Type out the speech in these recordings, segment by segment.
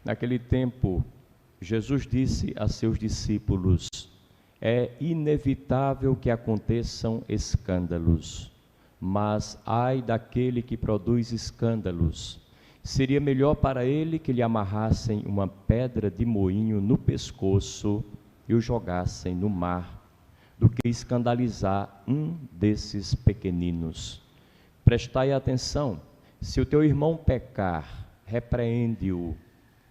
Naquele tempo, Jesus disse a seus discípulos: é inevitável que aconteçam escândalos, mas ai daquele que produz escândalos. Seria melhor para ele que lhe amarrassem uma pedra de moinho no pescoço e o jogassem no mar, do que escandalizar um desses pequeninos. Prestai atenção: se o teu irmão pecar, repreende-o.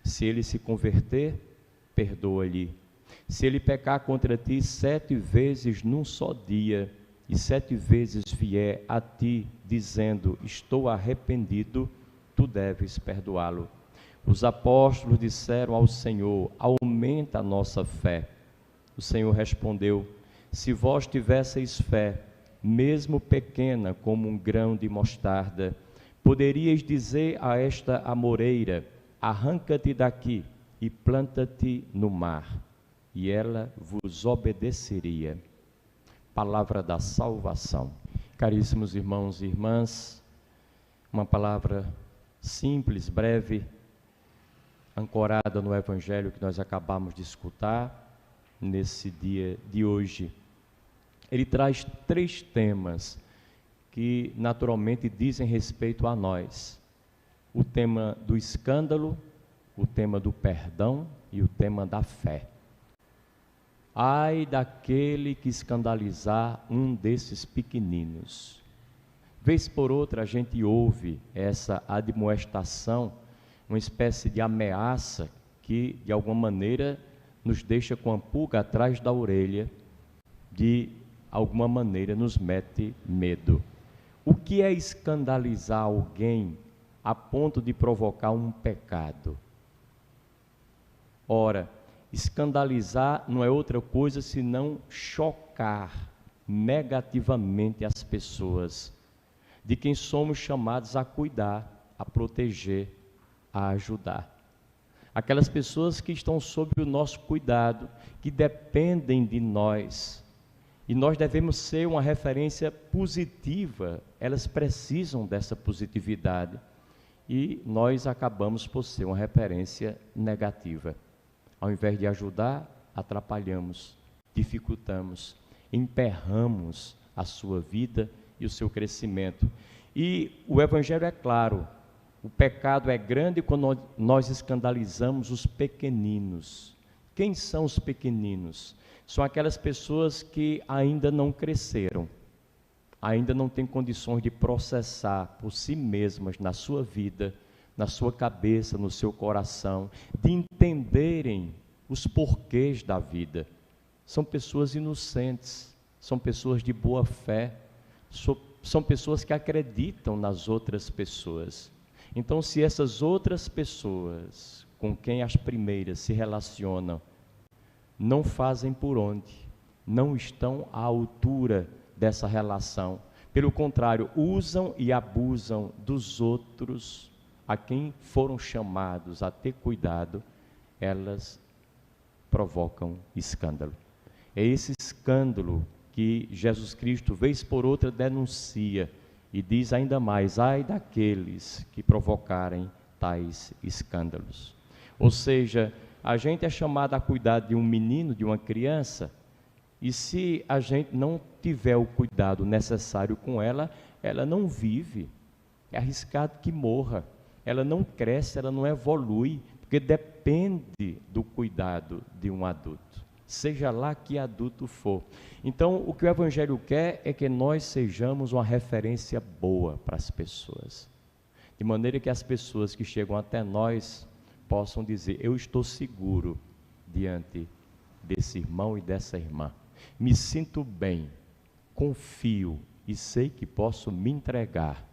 Se ele se converter, perdoa-lhe. Se ele pecar contra ti 7 vezes num só dia, e 7 vezes vier a ti, dizendo, estou arrependido, tu deves perdoá-lo. Os apóstolos disseram ao Senhor, aumenta a nossa fé. O Senhor respondeu, se vós tivesseis fé, mesmo pequena como um grão de mostarda, poderíeis dizer a esta amoreira, arranca-te daqui e planta-te no mar, e ela vos obedeceria. Palavra da salvação. Caríssimos irmãos e irmãs, uma palavra simples, breve, ancorada no Evangelho que nós acabamos de escutar nesse dia de hoje. Ele traz 3 temas que naturalmente dizem respeito a nós: o tema do escândalo, o tema do perdão e o tema da fé. Ai daquele que escandalizar um desses pequeninos. Vez por outra a gente ouve essa admoestação, uma espécie de ameaça que de alguma maneira nos deixa com a pulga atrás da orelha, de alguma maneira nos mete medo. O que é escandalizar alguém a ponto de provocar um pecado? Ora, escandalizar não é outra coisa senão chocar negativamente as pessoas, de quem somos chamados a cuidar, a proteger, a ajudar. Aquelas pessoas que estão sob o nosso cuidado, que dependem de nós, e nós devemos ser uma referência positiva, elas precisam dessa positividade, e nós acabamos por ser uma referência negativa. Ao invés de ajudar, atrapalhamos, dificultamos, emperramos a sua vida e o seu crescimento. E o Evangelho é claro, o pecado é grande quando nós escandalizamos os pequeninos. Quem são os pequeninos? São aquelas pessoas que ainda não cresceram, ainda não têm condições de processar por si mesmas na sua vida, na sua cabeça, no seu coração, de entenderem os porquês da vida. São pessoas inocentes, são pessoas de boa fé, são pessoas que acreditam nas outras pessoas. Então, se essas outras pessoas com quem as primeiras se relacionam não fazem por onde, não estão à altura dessa relação, pelo contrário, usam e abusam dos outros, a quem foram chamados a ter cuidado, elas provocam escândalo. É esse escândalo que Jesus Cristo, vez por outra, denuncia e diz ainda mais, ai daqueles que provocarem tais escândalos. Ou seja, a gente é chamado a cuidar de um menino, de uma criança, e se a gente não tiver o cuidado necessário com ela, ela não vive, é arriscado que morra. Ela não cresce, ela não evolui, porque depende do cuidado de um adulto, seja lá que adulto for. Então, o que o Evangelho quer é que nós sejamos uma referência boa para as pessoas, de maneira que as pessoas que chegam até nós possam dizer, eu estou seguro diante desse irmão e dessa irmã, me sinto bem, confio e sei que posso me entregar.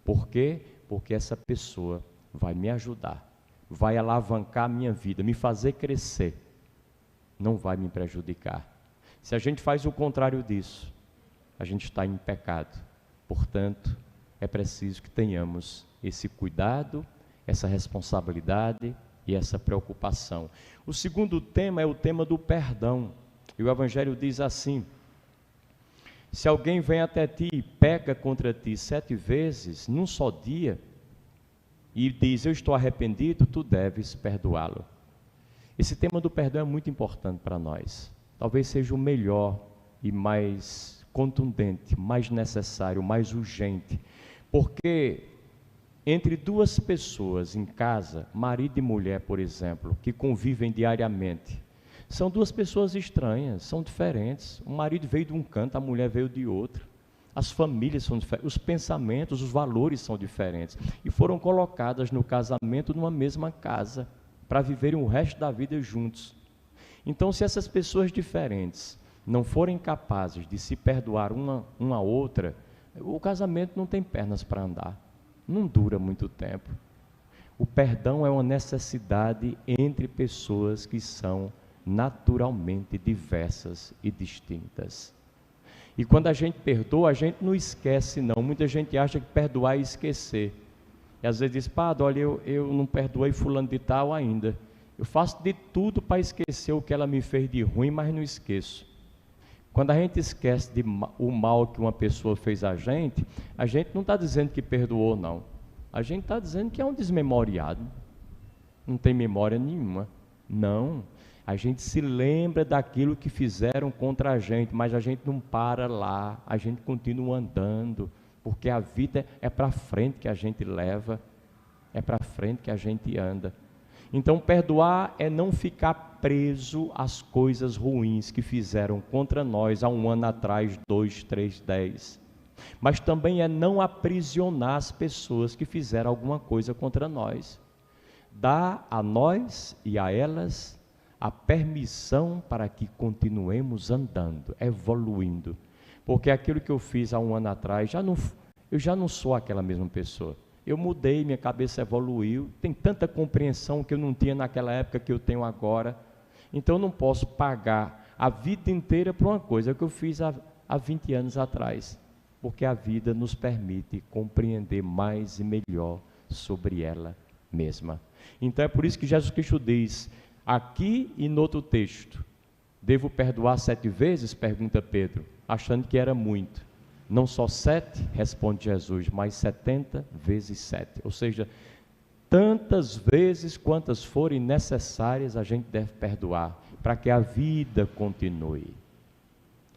Por quê? Porque essa pessoa vai me ajudar, vai alavancar a minha vida, me fazer crescer, não vai me prejudicar. Se a gente faz o contrário disso, a gente está em pecado. Portanto, é preciso que tenhamos esse cuidado, essa responsabilidade e essa preocupação. O segundo tema é o tema do perdão. E o Evangelho diz assim, se alguém vem até ti e peca contra ti 7 vezes, num só dia, e diz: eu estou arrependido, tu deves perdoá-lo. Esse tema do perdão é muito importante para nós. Talvez seja o melhor e mais contundente, mais necessário, mais urgente, porque entre duas pessoas em casa, marido e mulher, por exemplo, que convivem diariamente, são duas pessoas estranhas, são diferentes. O marido veio de um canto, a mulher veio de outro. As famílias são diferentes, os pensamentos, os valores são diferentes. E foram colocadas no casamento numa mesma casa, para viverem o resto da vida juntos. Então, se essas pessoas diferentes não forem capazes de se perdoar uma a outra, o casamento não tem pernas para andar, não dura muito tempo. O perdão é uma necessidade entre pessoas que são naturalmente diversas e distintas. E quando a gente perdoa, a gente não esquece não. Muita gente acha que perdoar é esquecer. E às vezes diz: padre, olha, eu não perdoei fulano de tal ainda. Eu faço de tudo para esquecer o que ela me fez de ruim, mas não esqueço. Quando a gente esquece o mal que uma pessoa fez a gente não está dizendo que perdoou, não. A gente está dizendo que é um desmemoriado. Não tem memória nenhuma. Não. A gente se lembra daquilo que fizeram contra a gente, mas a gente não para lá. A gente continua andando. Porque a vida é para frente que a gente leva, é para frente que a gente anda. Então, perdoar é não ficar preso às coisas ruins que fizeram contra nós há um ano atrás, 2, 3, 10. Mas também é não aprisionar as pessoas que fizeram alguma coisa contra nós. Dá a nós e a elas a permissão para que continuemos andando, evoluindo. Porque aquilo que eu fiz há um ano atrás, eu já não sou aquela mesma pessoa. Eu mudei, minha cabeça evoluiu, tem tanta compreensão que eu não tinha naquela época que eu tenho agora. Então eu não posso pagar a vida inteira por uma coisa que eu fiz há 20 anos atrás. Porque a vida nos permite compreender mais e melhor sobre ela mesma. Então é por isso que Jesus Cristo diz, aqui e no outro texto: devo perdoar 7 vezes? Pergunta Pedro, achando que era muito. Não só 7, responde Jesus, mas 70 vezes 7. Ou seja, tantas vezes quantas forem necessárias a gente deve perdoar, para que a vida continue.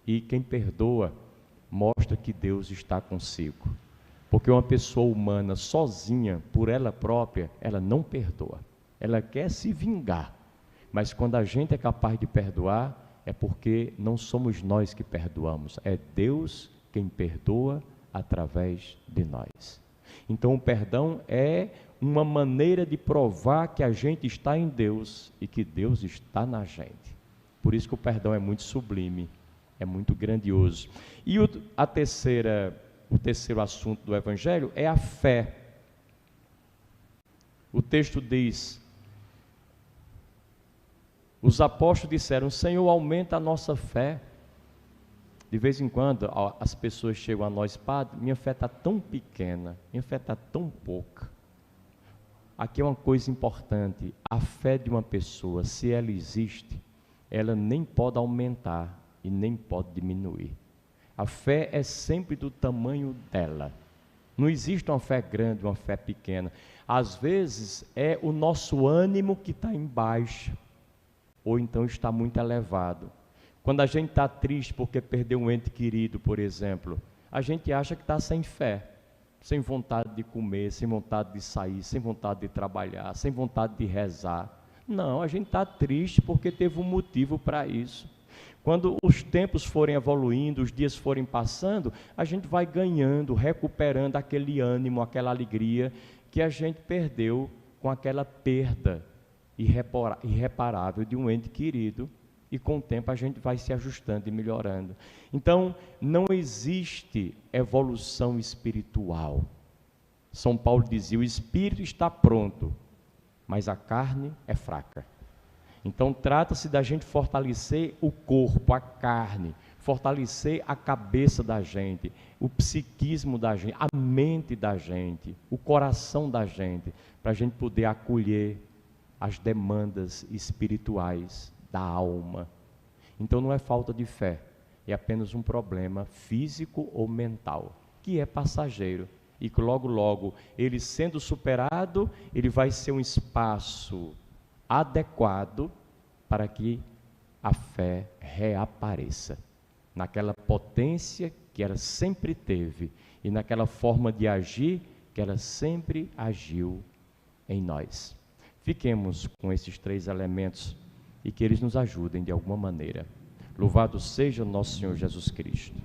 E quem perdoa, mostra que Deus está consigo. Porque uma pessoa humana sozinha, por ela própria, ela não perdoa. Ela quer se vingar. Mas quando a gente é capaz de perdoar, é porque não somos nós que perdoamos, é Deus quem perdoa através de nós. Então o perdão é uma maneira de provar que a gente está em Deus e que Deus está na gente. Por isso que o perdão é muito sublime, é muito grandioso. E o terceiro assunto do Evangelho é a fé. O texto diz: os apóstolos disseram: Senhor, aumenta a nossa fé. De vez em quando as pessoas chegam a nós: padre, minha fé está tão pequena, minha fé está tão pouca. Aqui é uma coisa importante: a fé de uma pessoa, se ela existe, ela nem pode aumentar e nem pode diminuir. A fé é sempre do tamanho dela. Não existe uma fé grande, uma fé pequena. Às vezes é o nosso ânimo que está em baixa, ou então está muito elevado. Quando a gente está triste porque perdeu um ente querido, por exemplo, a gente acha que está sem fé, sem vontade de comer, sem vontade de sair, sem vontade de trabalhar, sem vontade de rezar. Não, a gente está triste porque teve um motivo para isso. Quando os tempos forem evoluindo, os dias forem passando, a gente vai ganhando, recuperando aquele ânimo, aquela alegria que a gente perdeu com aquela perda irreparável de um ente querido. E com o tempo a gente vai se ajustando e melhorando. Então, não existe evolução espiritual. São Paulo dizia: o espírito está pronto, mas a carne é fraca. Então, trata-se da gente fortalecer o corpo, a carne, fortalecer a cabeça da gente, o psiquismo da gente, a mente da gente, o coração da gente, para a gente poder acolher as demandas espirituais da alma. Então não é falta de fé, é apenas um problema físico ou mental, que é passageiro e que logo, logo, ele sendo superado, ele vai ser um espaço adequado para que a fé reapareça naquela potência que ela sempre teve e naquela forma de agir que ela sempre agiu em nós. Fiquemos com esses 3 elementos e que eles nos ajudem de alguma maneira. Louvado seja o nosso Senhor Jesus Cristo.